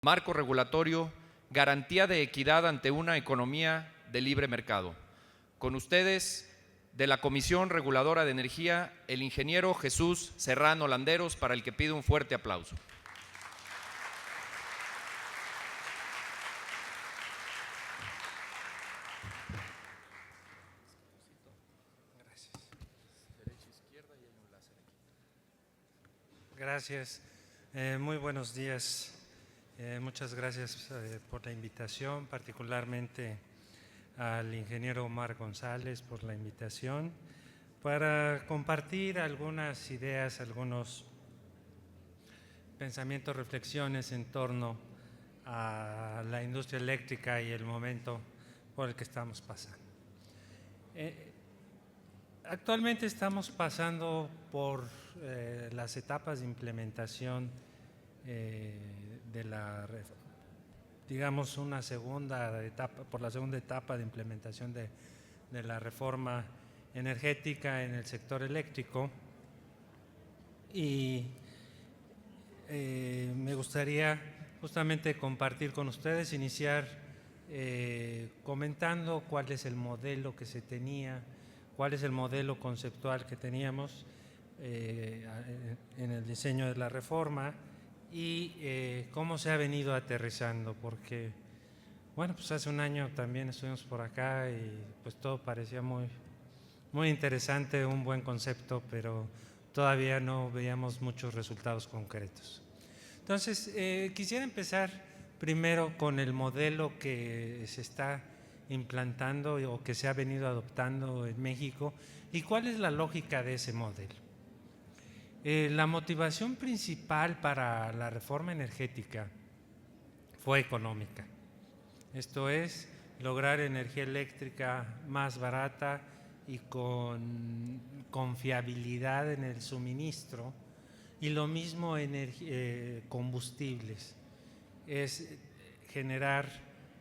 marco regulatorio, garantía de equidad ante una economía de libre mercado. Con ustedes, de la Comisión Reguladora de Energía, el ingeniero Jesús Serrano Landeros, para el que pido un fuerte aplauso. Gracias. Muy buenos días. Muchas gracias por la invitación, particularmente al ingeniero Omar González por la invitación, para compartir algunas ideas, algunos pensamientos, reflexiones en torno a la industria eléctrica y el momento por el que estamos pasando. Actualmente estamos pasando por las etapas de implementación de la, digamos, una segunda etapa, por la segunda etapa de implementación de la reforma energética en el sector eléctrico, y me gustaría justamente compartir con ustedes, iniciar comentando cuál es el modelo que se tenía, cuál es el modelo conceptual que teníamos en el diseño de la reforma y cómo se ha venido aterrizando, porque bueno, pues hace un año también estuvimos por acá y pues todo parecía muy interesante, un buen concepto, pero todavía no veíamos muchos resultados concretos. Entonces, quisiera empezar primero con el modelo que se está implantando o que se ha venido adoptando en México y cuál es la lógica de ese modelo. La motivación principal para la reforma energética fue económica. Esto es, lograr energía eléctrica más barata y con confiabilidad en el suministro, y lo mismo en combustibles. Es generar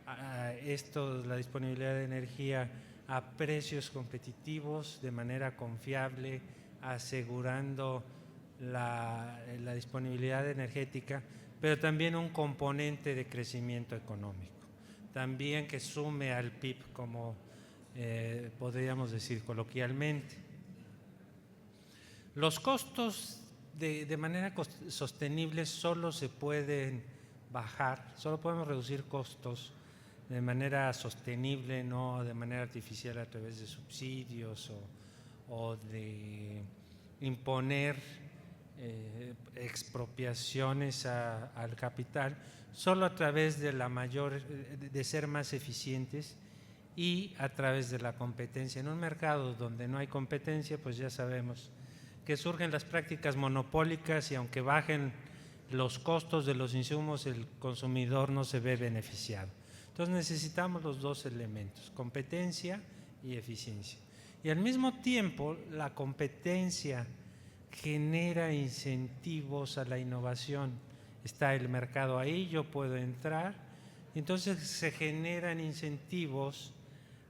la disponibilidad de energía a precios competitivos de manera confiable, asegurando la disponibilidad energética, pero también un componente de crecimiento económico, también que sume al PIB, como podríamos decir coloquialmente. Los costos de manera sostenible solo se pueden bajar, solo podemos reducir costos de manera sostenible, no de manera artificial a través de subsidios o de imponer expropiaciones al capital, solo a través de ser más eficientes y a través de la competencia. En un mercado donde no hay competencia, pues ya sabemos que surgen las prácticas monopólicas y aunque bajen los costos de los insumos, el consumidor no se ve beneficiado. Entonces necesitamos los dos elementos, competencia y eficiencia. Y al mismo tiempo, la competencia genera incentivos a la innovación. Está el mercado ahí, yo puedo entrar, y entonces se generan incentivos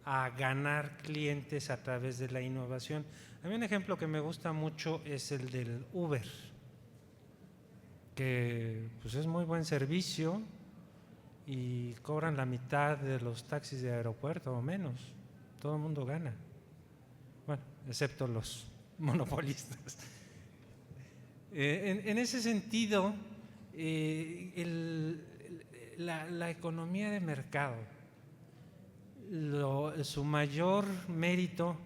a ganar clientes a través de la innovación. A mí un ejemplo que me gusta mucho es el del Uber, que pues es muy buen servicio y cobran la mitad de los taxis de aeropuerto o menos. Todo el mundo gana, bueno, excepto los monopolistas. En ese sentido, la economía de mercado, su mayor mérito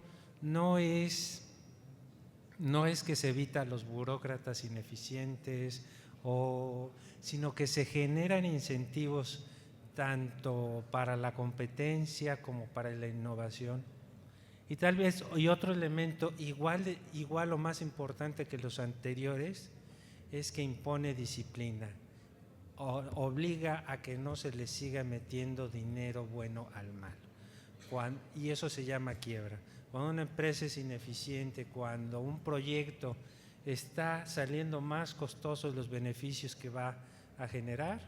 no es que se evita a los burócratas ineficientes, sino que se generan incentivos tanto para la competencia como para la innovación. Y tal vez, y otro elemento igual o más importante que los anteriores, es que impone disciplina, obliga a que no se le siga metiendo dinero bueno al mal. Y eso se llama quiebra. Cuando una empresa es ineficiente, cuando un proyecto está saliendo más costoso de los beneficios que va a generar,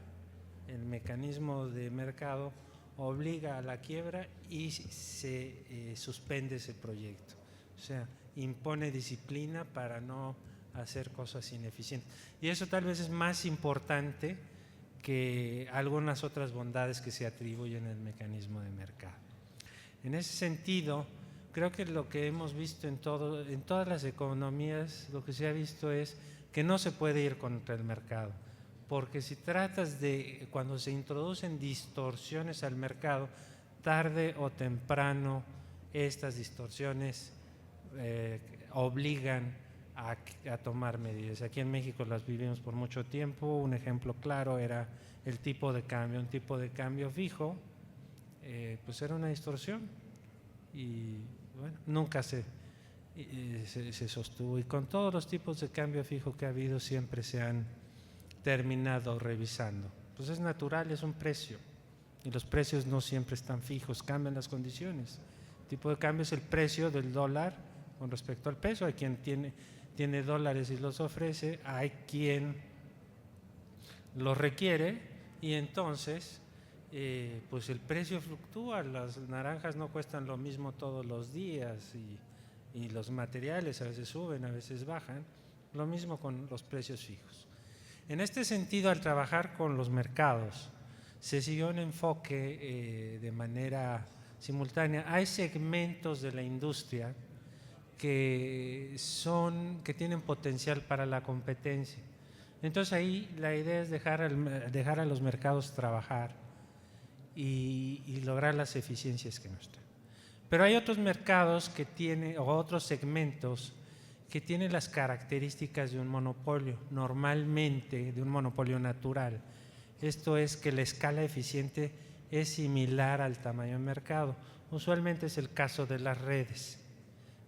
el mecanismo de mercado obliga a la quiebra y se suspende ese proyecto. O sea, impone disciplina para no hacer cosas ineficientes. Y eso tal vez es más importante que algunas otras bondades que se atribuyen al mecanismo de mercado. En ese sentido, creo que lo que hemos visto en todas las economías, lo que se ha visto es que no se puede ir contra el mercado, porque si tratas de, cuando se introducen distorsiones al mercado, tarde o temprano estas distorsiones obligan a tomar medidas. Aquí en México las vivimos por mucho tiempo. Un ejemplo claro era el tipo de cambio. Un tipo de cambio fijo, pues era una distorsión y bueno, nunca se sostuvo. Y con todos los tipos de cambio fijo que ha habido siempre se han terminado revisando. Pues es natural, es un precio y los precios no siempre están fijos, cambian las condiciones. El tipo de cambio es el precio del dólar con respecto al peso. Hay quien tiene dólares y los ofrece, hay quien los requiere y entonces pues el precio fluctúa. Las naranjas no cuestan lo mismo todos los días y los materiales a veces suben, a veces bajan. Lo mismo con los precios fijos. En este sentido, al trabajar con los mercados, se siguió un enfoque de manera simultánea. Hay segmentos de la industria que tienen potencial para la competencia. Entonces ahí la idea es dejar a los mercados trabajar y lograr las eficiencias que nos traen. Pero hay otros mercados o otros segmentos que tienen las características de un monopolio, normalmente de un monopolio natural. Esto es que la escala eficiente es similar al tamaño del mercado. Usualmente es el caso de las redes.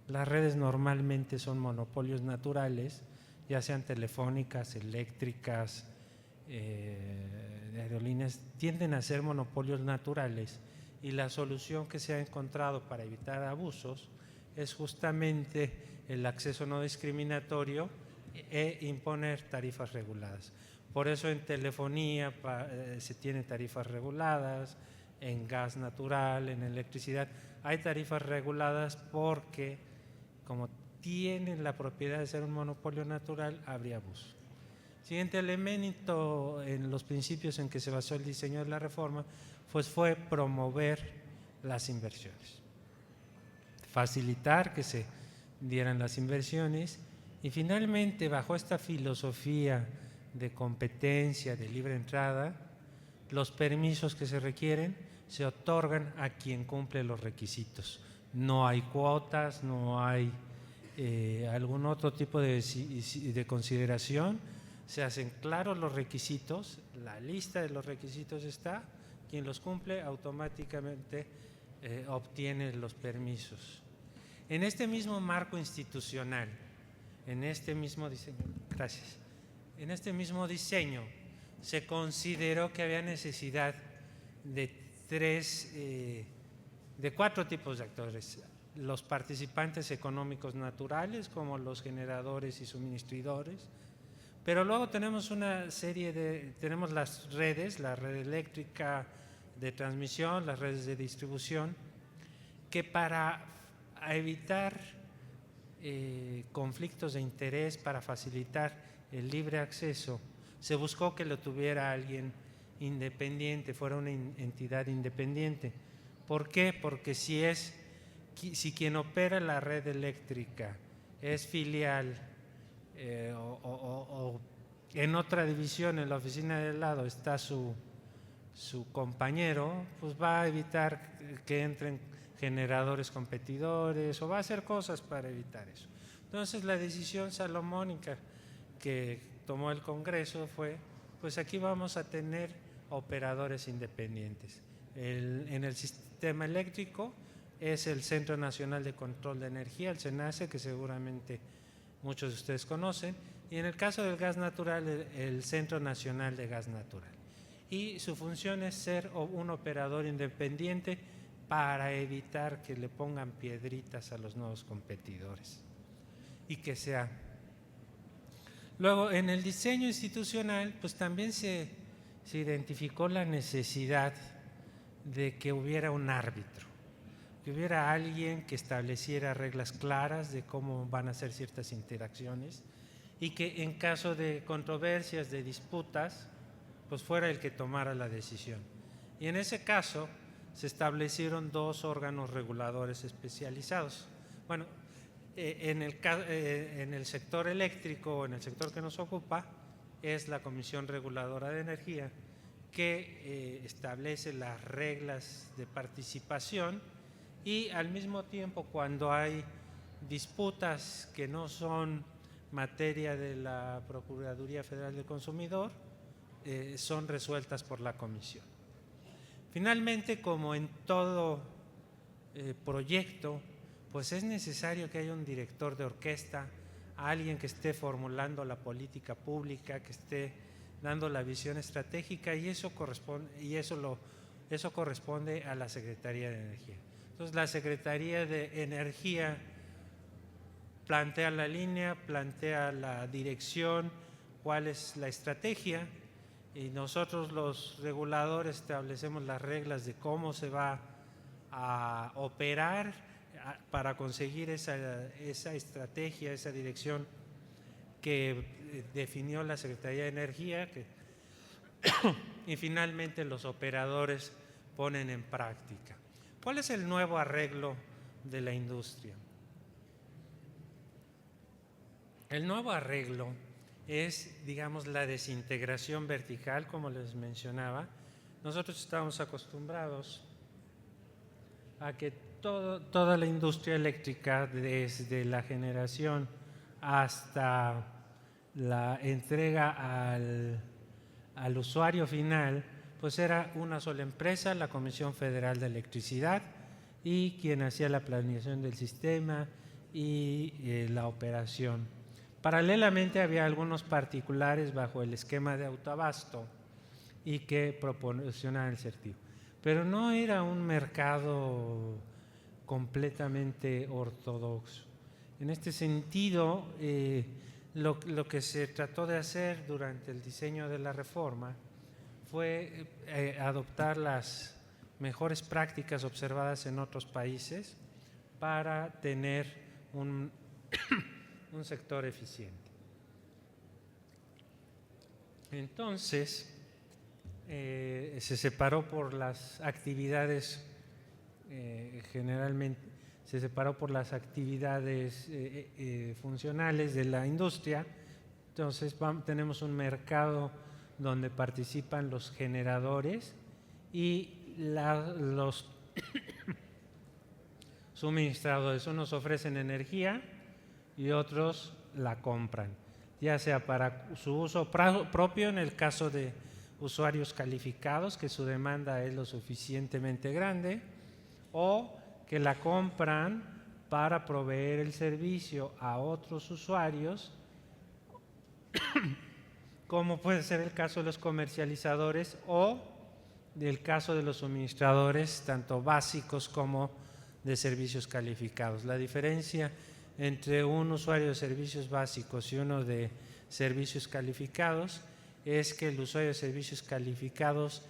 Las redes normalmente son monopolios naturales, ya sean telefónicas, eléctricas, aerolíneas, tienden a ser monopolios naturales y la solución que se ha encontrado para evitar abusos es justamente el acceso no discriminatorio e imponer tarifas reguladas. Por eso en telefonía se tienen tarifas reguladas, en gas natural, en electricidad, hay tarifas reguladas porque como tienen la propiedad de ser un monopolio natural, habría abuso. Siguiente elemento en los principios en que se basó el diseño de la reforma pues fue promover las inversiones, facilitar que se dieran las inversiones y finalmente bajo esta filosofía de competencia, de libre entrada, los permisos que se requieren se otorgan a quien cumple los requisitos. No hay cuotas, no hay algún otro tipo de consideración, se hacen claros los requisitos, la lista de los requisitos está, quien los cumple automáticamente obtiene los permisos. En este mismo marco institucional, en este mismo diseño, se consideró que había necesidad de cuatro tipos de actores: los participantes económicos naturales, como los generadores y suministradores, pero luego tenemos tenemos las redes, la red eléctrica de transmisión, las redes de distribución, que para evitar conflictos de interés, para facilitar el libre acceso, se buscó que lo tuviera alguien independiente, fuera una entidad independiente. ¿Por qué? Porque si quien opera la red eléctrica es filial o en otra división, en la oficina del lado está su compañero, pues va a evitar que entren generadores competidores o va a hacer cosas para evitar eso. Entonces la decisión salomónica que tomó el Congreso fue, pues aquí vamos a tener operadores independientes. En el sistema eléctrico es el Centro Nacional de Control de Energía, el CENACE, que seguramente muchos de ustedes conocen, y en el caso del gas natural, el Centro Nacional de Gas Natural. Y su función es ser un operador independiente para evitar que le pongan piedritas a los nuevos competidores y que sea. Luego, en el diseño institucional, pues también se identificó la necesidad de que hubiera un árbitro, que hubiera alguien que estableciera reglas claras de cómo van a ser ciertas interacciones y que en caso de controversias, de disputas, pues fuera el que tomara la decisión. Y en ese caso se establecieron 2 órganos reguladores especializados. Bueno, en el sector eléctrico, en el sector que nos ocupa, es la Comisión Reguladora de Energía, que establece las reglas de participación y al mismo tiempo, cuando hay disputas que no son materia de la Procuraduría Federal del Consumidor, son resueltas por la comisión. Finalmente, como en todo proyecto, pues es necesario que haya un director de orquesta, alguien que esté formulando la política pública, que esté dando la visión estratégica, y eso corresponde a la Secretaría de Energía. Entonces, la Secretaría de Energía plantea la línea, plantea la dirección, cuál es la estrategia, y nosotros los reguladores establecemos las reglas de cómo se va a operar para conseguir esa estrategia, esa dirección que definió la Secretaría de Energía, y finalmente los operadores ponen en práctica. ¿Cuál es el nuevo arreglo de la industria? El nuevo arreglo es, digamos, la desintegración vertical, como les mencionaba. Nosotros estamos acostumbrados a que toda la industria eléctrica, desde la generación hasta la entrega al usuario final, pues era una sola empresa, la Comisión Federal de Electricidad, y quien hacía la planeación del sistema y la operación. Paralelamente había algunos particulares bajo el esquema de autoabasto y que proporcionaban el servicio, pero no era un mercado completamente ortodoxo. En este sentido, lo que se trató de hacer durante el diseño de la reforma fue adoptar las mejores prácticas observadas en otros países para tener un sector eficiente. Entonces, se separó por las actividades, generalmente se separó por las actividades funcionales de la industria. Entonces tenemos un mercado donde participan los generadores y los suministradores. Unos ofrecen energía y otros la compran, ya sea para su uso propio, en el caso de usuarios calificados, que su demanda es lo suficientemente grande, o que la compran para proveer el servicio a otros usuarios, como puede ser el caso de los comercializadores o del caso de los suministradores, tanto básicos como de servicios calificados. La diferencia entre un usuario de servicios básicos y uno de servicios calificados es que el usuario de servicios calificados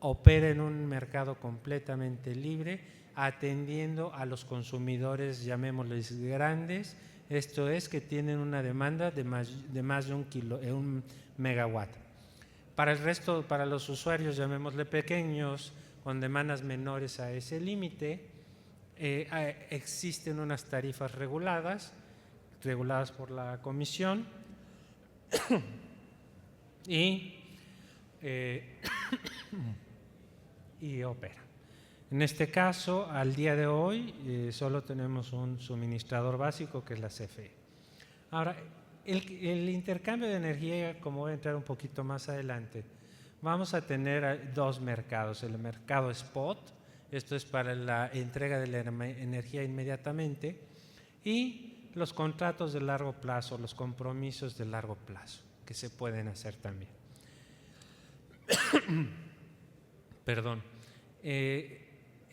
opera en un mercado completamente libre, atendiendo a los consumidores, llamémosles grandes, esto es, que tienen una demanda de más de 1 megawatt. Para el resto, para los usuarios, llamémosle pequeños, con demandas menores a ese límite, existen unas tarifas reguladas por la comisión y opera. En este caso, al día de hoy, solo tenemos un suministrador básico, que es la CFE. Ahora, el intercambio de energía, como voy a entrar un poquito más adelante, vamos a tener 2 mercados. El mercado spot, esto es para la entrega de la energía inmediatamente, y los contratos de largo plazo, los compromisos de largo plazo, que se pueden hacer también. Perdón.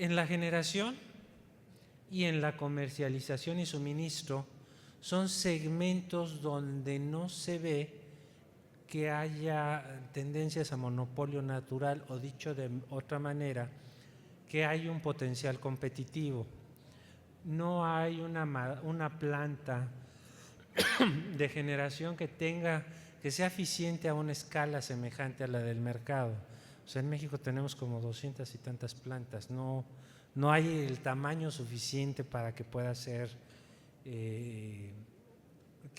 En la generación y en la comercialización y suministro son segmentos donde no se ve que haya tendencias a monopolio natural, o dicho de otra manera, que hay un potencial competitivo. No hay una planta de generación que tenga que sea eficiente a una escala semejante a la del mercado. O sea, en México tenemos como 200 y tantas plantas, no hay el tamaño suficiente para que pueda ser, que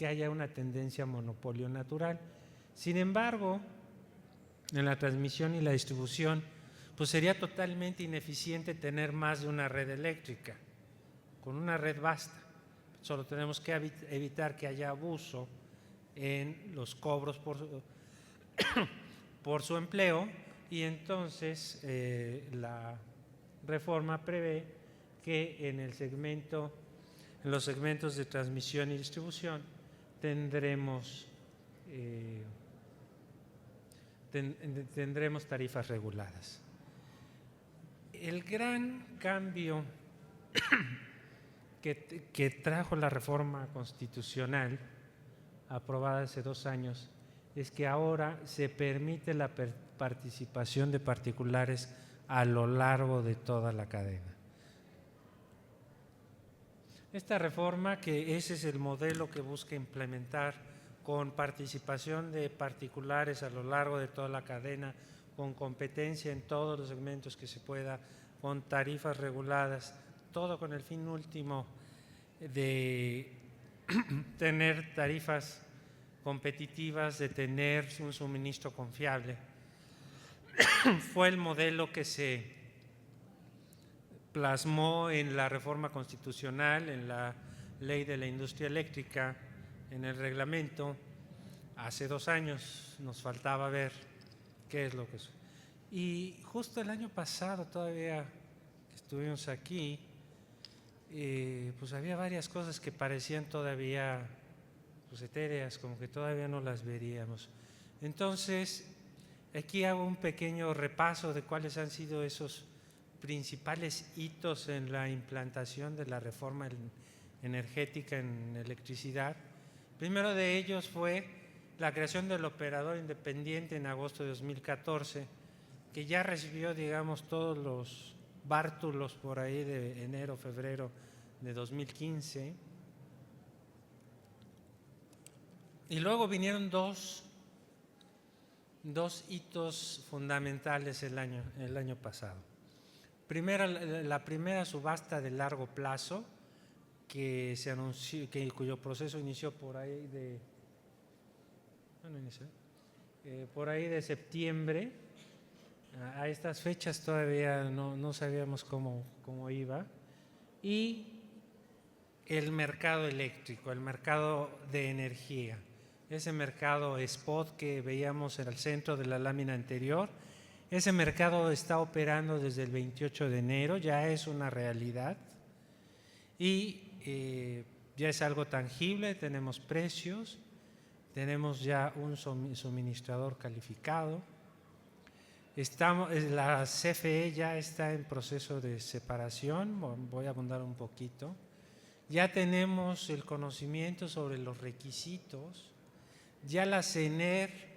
haya una tendencia a monopolio natural. Sin embargo, en la transmisión y la distribución, pues sería totalmente ineficiente tener más de una red eléctrica. Con una red basta. Solo tenemos que evitar que haya abuso en los cobros por su empleo, y entonces la reforma prevé que en los segmentos de transmisión y distribución tendremos tarifas reguladas. El gran cambio que trajo la reforma constitucional aprobada hace 2 años es que ahora se permite la participación de particulares a lo largo de toda la cadena. Esta reforma, que ese es el modelo que busca implementar, con participación de particulares a lo largo de toda la cadena, con competencia en todos los segmentos que se pueda, con tarifas reguladas, todo con el fin último de tener tarifas competitivas, de tener un suministro confiable. Fue el modelo que se plasmó en la reforma constitucional, en la ley de la industria eléctrica, en el reglamento. Hace 2 años nos faltaba ver qué es lo que es. Y justo el año pasado, todavía que estuvimos aquí, pues había varias cosas que parecían todavía pues etéreas, como que todavía no las veríamos. Entonces, aquí hago un pequeño repaso de cuáles han sido esos principales hitos en la implantación de la reforma energética en electricidad. Primero de ellos fue la creación del operador independiente en agosto de 2014, que ya recibió, digamos, todos los bártulos por ahí de enero, febrero de 2015. Y luego vinieron dos hitos fundamentales el año pasado. La primera subasta de largo plazo, que se anunció, cuyo proceso inició por ahí de septiembre. A estas fechas todavía no sabíamos cómo iba. Y el mercado eléctrico, el mercado de energía, ese mercado spot que veíamos en el centro de la lámina anterior, ese mercado está operando desde el 28 de enero, ya es una realidad y ya es algo tangible. Tenemos precios, tenemos ya un suministrador calificado. La CFE ya está en proceso de separación, voy a abundar un poquito. Ya tenemos el conocimiento sobre los requisitos, ya la CENER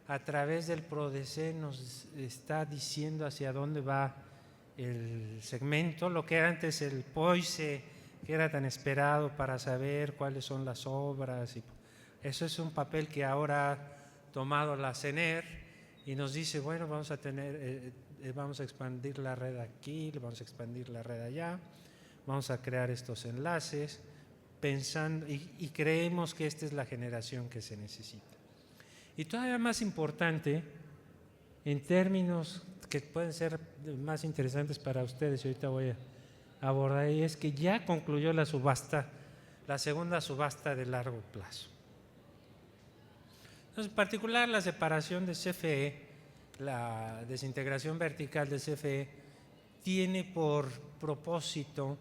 a través del PRODECE nos está diciendo hacia dónde va el segmento, lo que era antes el POICE, que era tan esperado para saber cuáles son las obras. Eso es un papel que ahora ha tomado la CENER y nos dice, bueno, vamos a expandir la red aquí, vamos a expandir la red allá, vamos a crear estos enlaces, pensando y creemos que esta es la generación que se necesita. Y todavía más importante, en términos que pueden ser más interesantes para ustedes, y ahorita voy a abordar, y es que ya concluyó la segunda subasta de largo plazo. Entonces, en particular, la separación de CFE, la desintegración vertical de CFE, tiene por propósito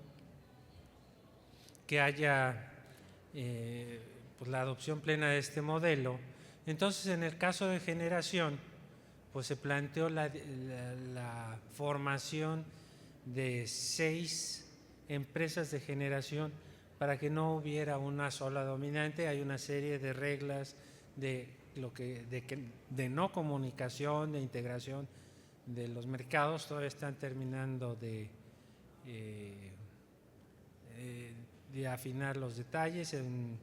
que haya pues la adopción plena de este modelo. Entonces, en el caso de generación, pues se planteó la formación de 6 empresas de generación para que no hubiera una sola dominante. Hay una serie de reglas de no comunicación, de integración de los mercados. Todavía están terminando de afinar los detalles. En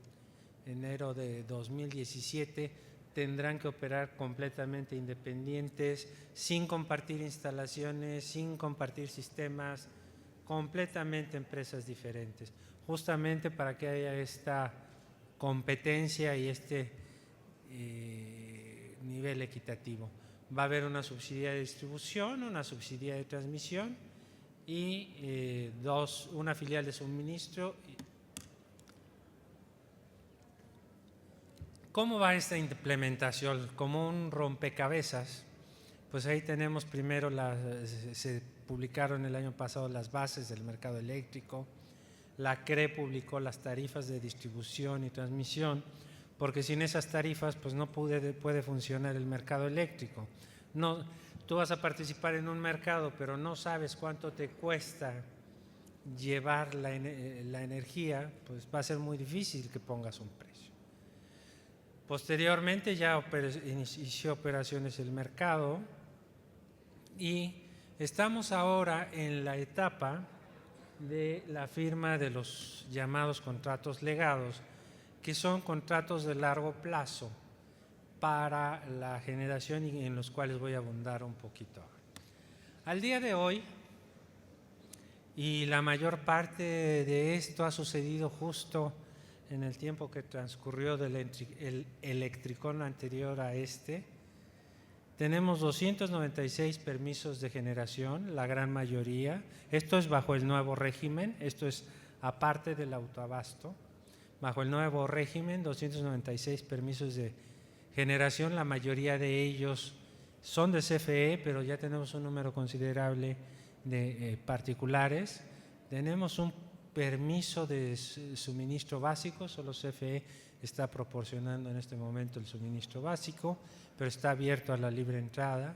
enero de 2017 tendrán que operar completamente independientes, sin compartir instalaciones, sin compartir sistemas, completamente empresas diferentes, justamente para que haya esta competencia y este nivel equitativo. Va a haber una subsidiaria de distribución, una subsidiaria de transmisión y una filial de suministro. ¿Cómo va esta implementación? Como un rompecabezas, pues ahí tenemos primero, se publicaron el año pasado las bases del mercado eléctrico, la CRE publicó las tarifas de distribución y transmisión, porque sin esas tarifas pues no puede funcionar el mercado eléctrico. No, tú vas a participar en un mercado, pero no sabes cuánto te cuesta llevar la energía, pues va a ser muy difícil que pongas un precio. Posteriormente ya inició operaciones el mercado y estamos ahora en la etapa de la firma de los llamados contratos legados, que son contratos de largo plazo para la generación y en los cuales voy a abundar un poquito. Al día de hoy, y la mayor parte de esto ha sucedido justo en el tiempo que transcurrió del electricón anterior a este, tenemos 296 permisos de generación, la gran mayoría. Esto es bajo el nuevo régimen, esto es aparte del autoabasto. Bajo el nuevo régimen, 296 permisos de generación, la mayoría de ellos son de CFE, pero ya tenemos un número considerable de particulares. Tenemos un permiso de suministro básico, solo CFE está proporcionando en este momento el suministro básico, pero está abierto a la libre entrada.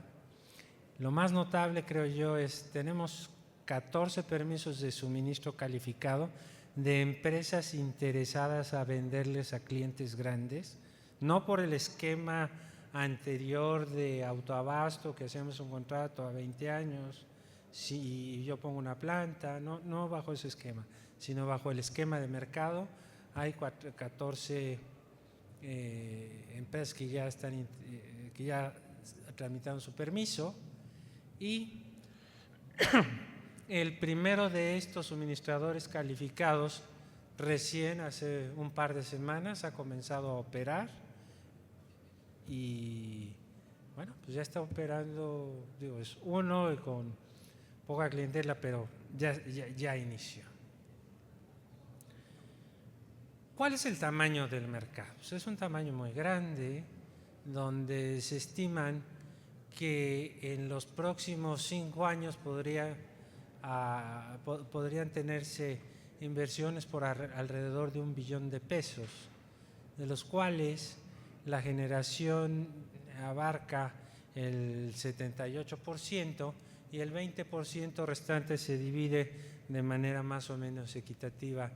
Lo más notable, creo yo, es tenemos 14 permisos de suministro calificado de empresas interesadas a venderles a clientes grandes, no por el esquema anterior de autoabasto, que hacemos un contrato a 20 años, si yo pongo una planta, no bajo ese esquema, sino bajo el esquema de mercado. Hay 14 empresas que ya tramitaron su permiso y el primero de estos suministradores calificados recién hace un par de semanas ha comenzado a operar y bueno, pues ya está operando, digo, es uno y con poca clientela, pero ya inició. ¿Cuál es el tamaño del mercado? Pues es un tamaño muy grande, donde se estiman que en los próximos 5 años podrían tenerse inversiones por alrededor de $1 billón, de los cuales la generación abarca el 78% y el 20% restante se divide de manera más o menos equitativa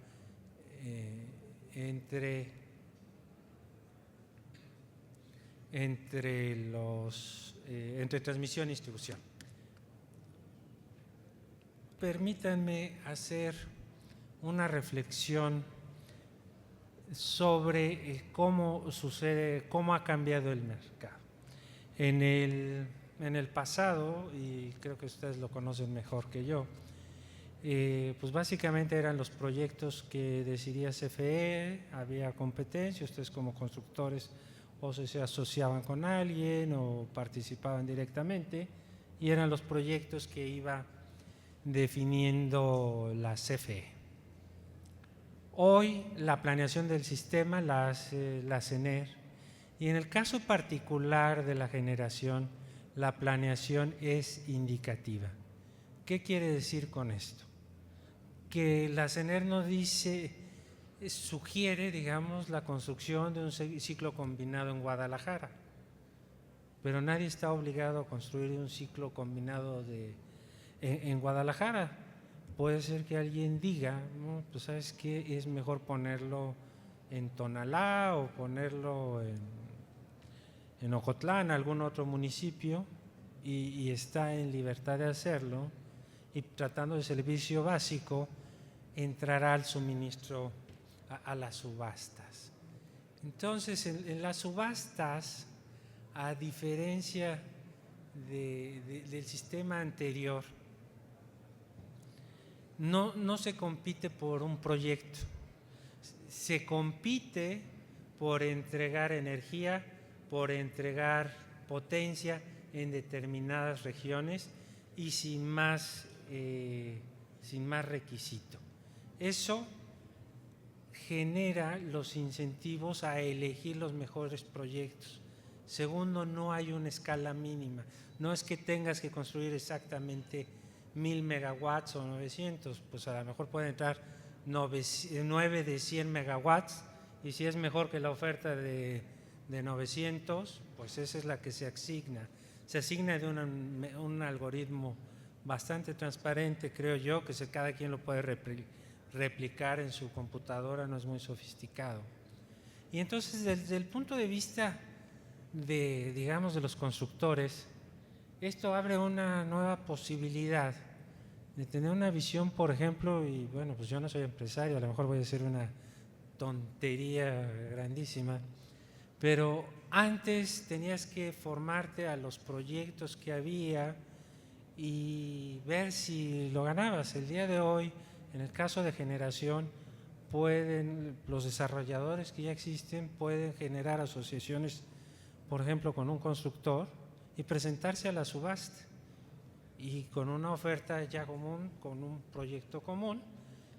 entre transmisión y distribución. Permítanme hacer una reflexión sobre cómo ha cambiado el mercado. En el pasado, y creo que ustedes lo conocen mejor que yo, pues básicamente eran los proyectos que decidía CFE, había competencia, ustedes como constructores o se asociaban con alguien o participaban directamente y eran los proyectos que iba definiendo la CFE. Hoy la planeación del sistema la hace la CENER y en el caso particular de la generación, la planeación es indicativa. ¿Qué quiere decir con esto? Que la CENER no sugiere, digamos, la construcción de un ciclo combinado en Guadalajara, pero nadie está obligado a construir un ciclo combinado en Guadalajara. Puede ser que alguien diga, no, pues sabes qué, es mejor ponerlo en Tonalá o ponerlo en Ocotlán, algún otro municipio, y está en libertad de hacerlo, y tratando de servicio básico, entrará al suministro a las subastas. Entonces, en las subastas a diferencia del sistema anterior, no se compite por un proyecto, se compite por entregar energía, por entregar potencia en determinadas regiones y sin más requisito. Eso genera los incentivos a elegir los mejores proyectos. Segundo, no hay una escala mínima. No es que tengas que construir exactamente 1000 megawatts o 900, pues a lo mejor pueden entrar 9 de 100 megawatts y si es mejor que la oferta de 900, pues esa es la que se asigna. Se asigna de un algoritmo bastante transparente, creo yo, que cada quien lo puede replicar en su computadora, no es muy sofisticado. Y entonces, desde el punto de vista de los constructores, esto abre una nueva posibilidad de tener una visión, por ejemplo, y bueno, pues yo no soy empresario, a lo mejor voy a decir una tontería grandísima, pero antes tenías que formarte a los proyectos que había y ver si lo ganabas. El día de hoy, en el caso de generación, los desarrolladores que ya existen pueden generar asociaciones, por ejemplo, con un constructor y presentarse a la subasta y con una oferta ya común, con un proyecto común,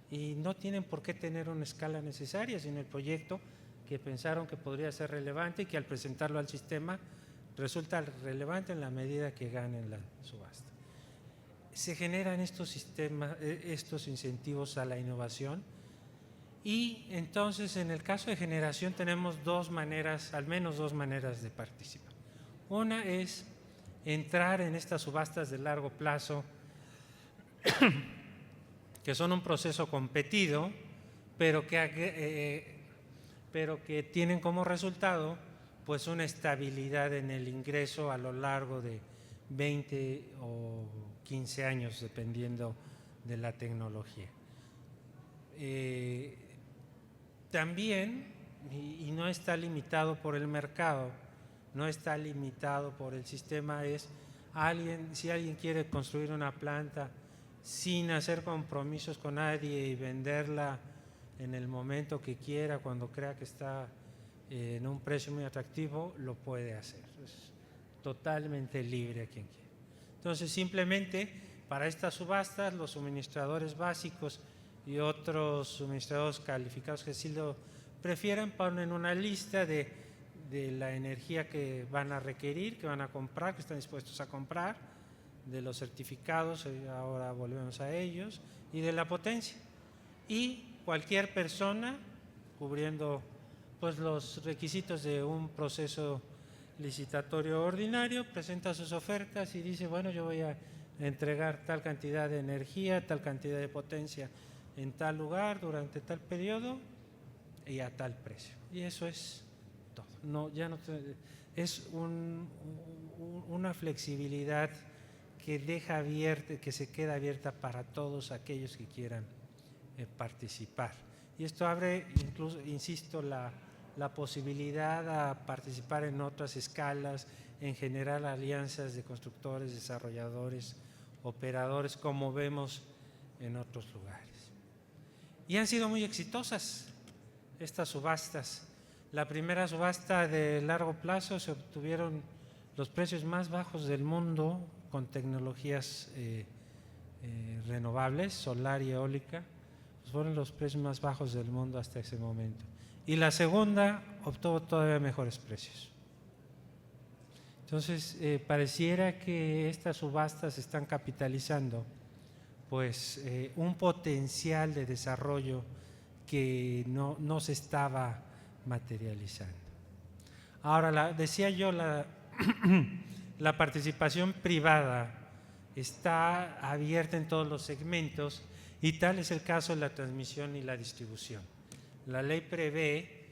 y no tienen por qué tener una escala necesaria, sino el proyecto que pensaron que podría ser relevante y que al presentarlo al sistema resulta relevante en la medida que ganen la subasta. Se generan estos sistemas, estos incentivos a la innovación, y entonces en el caso de generación tenemos al menos dos maneras de participar. Una es entrar en estas subastas de largo plazo que son un proceso competido, pero que tienen como resultado pues una estabilidad en el ingreso a lo largo de 20 o 15 años, dependiendo de la tecnología. También, y no está limitado por el mercado, no está limitado por el sistema, si alguien quiere construir una planta sin hacer compromisos con nadie y venderla en el momento que quiera, cuando crea que está en un precio muy atractivo, lo puede hacer. Es totalmente libre a quien quiera. Entonces, simplemente para estas subastas, los suministradores básicos y otros suministradores calificados que sí lo prefieran ponen una lista de la energía que van a requerir, que van a comprar, que están dispuestos a comprar, de los certificados, ahora volvemos a ellos, y de la potencia. Y cualquier persona, cubriendo pues los requisitos de un proceso licitatorio ordinario, presenta sus ofertas y dice, bueno, yo voy a entregar tal cantidad de energía, tal cantidad de potencia en tal lugar, durante tal periodo y a tal precio. Y eso es todo. Es una flexibilidad que deja abierta, que se queda abierta para todos aquellos que quieran participar. Y esto abre incluso, insisto, la posibilidad a participar en otras escalas, en generar alianzas de constructores, desarrolladores, operadores, como vemos en otros lugares. Y han sido muy exitosas estas subastas. La primera subasta de largo plazo se obtuvieron los precios más bajos del mundo con tecnologías renovables, solar y eólica, pues fueron los precios más bajos del mundo hasta ese momento. Y la segunda obtuvo todavía mejores precios. Entonces, pareciera que estas subastas están capitalizando pues un potencial de desarrollo que no se estaba materializando. Ahora, decía yo, la participación privada está abierta en todos los segmentos y tal es el caso de la transmisión y la distribución. La ley prevé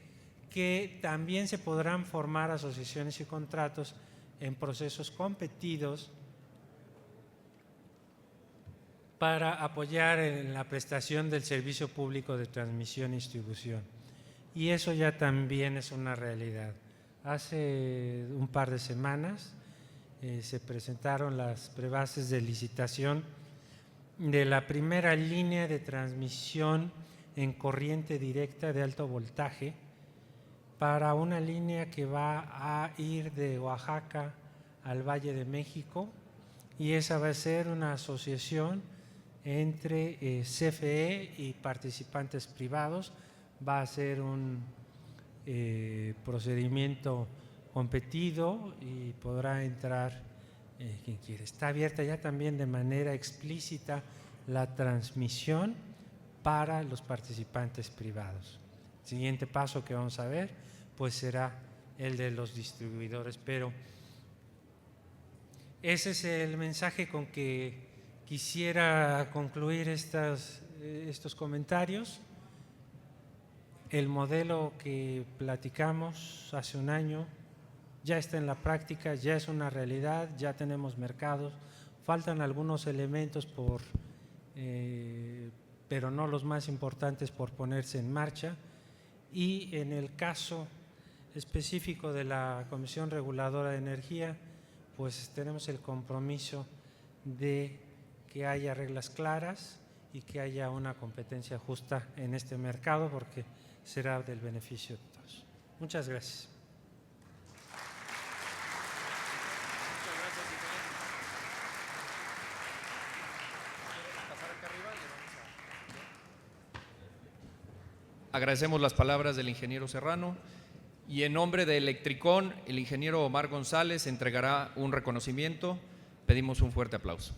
que también se podrán formar asociaciones y contratos en procesos competidos para apoyar en la prestación del servicio público de transmisión y distribución. Y eso ya también es una realidad. Hace un par de semanas se presentaron las prebases de licitación de la primera línea de transmisión en corriente directa de alto voltaje para una línea que va a ir de Oaxaca al Valle de México, y esa va a ser una asociación entre CFE y participantes privados. Va a ser un procedimiento competido y podrá entrar quien quiera. Está abierta ya también de manera explícita la transmisión para los participantes privados. El siguiente paso que vamos a ver pues será el de los distribuidores, pero ese es el mensaje con que quisiera concluir estos comentarios. El modelo que platicamos hace un año ya está en la práctica, ya es una realidad, ya tenemos mercados, faltan algunos elementos pero no los más importantes por ponerse en marcha, y en el caso específico de la Comisión Reguladora de Energía, pues tenemos el compromiso de que haya reglas claras y que haya una competencia justa en este mercado, porque será del beneficio de todos. Muchas gracias. Agradecemos las palabras del ingeniero Serrano, y en nombre de Electricón, el ingeniero Omar González entregará un reconocimiento. Pedimos un fuerte aplauso.